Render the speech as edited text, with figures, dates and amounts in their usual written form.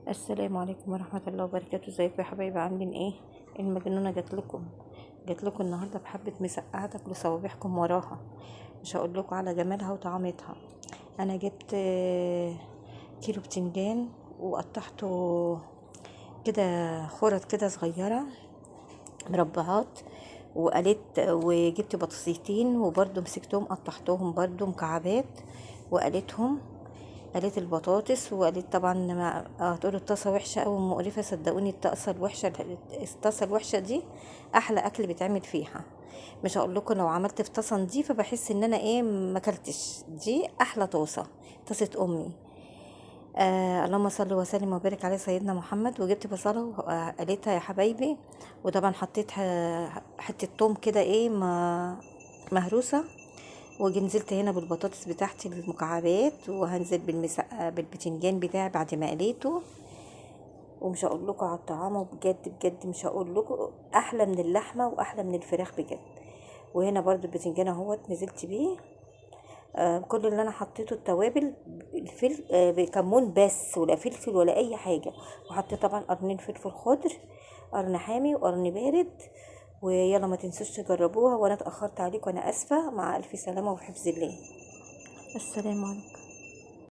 السلام عليكم ورحمة الله وبركاته. ازيكم يا حبايبي؟ عاملين ايه؟ المجنونة جات لكم النهارده بحبة مسقعة تاكلوا صوابعكم وراها. مش هقول لكم على جمالها وطعامتها. انا جبت كيلو بتنجان وقطعته كده خرط كده صغيرة، مربعات، وجبت بطاطسيتين وبرضو مسكتهم قطعتهم برضو مكعبات وقليتهم. قليت البطاطس وقليت طبعا. ما هتقولوا الطاسه وحشه او مقرفه، صدقوني الطاسه الوحشه دي احلى اكل بيتعمل فيها. مش هقول لكم لو عملت في طاسه نظيفه بحس ان انا ما اكلتش. دي احلى طاسه امي. اللهم صل وسلم وبارك على سيدنا محمد. وجبت بصله وقليتها يا حبايبي. وطبعا حطيت حته توم كده مهروسه. نزلت هنا بالبطاطس بتاعتي المكعبات، وهنزل بالبتنجان بتاعي بعد ما قليته. ومش هقول لكم على الطعام، بجد بجد مش هقول لكم، احلى من اللحمه واحلى من الفراخ بجد. وهنا برضو البتنجان اهوت نزلت بيه. كل اللي انا حطيته التوابل، الفلفل بكمون بس، ولا فلفل ولا اي حاجه. وحطيت طبعا قرنين فلفل خضر، قرن حامي وقرن بارد. ويلا ما تنسوش تجربوها، وانا اتاخرت عليكم وانا اسفه. مع الف سلامه وفي حفظ الله. السلام عليكم.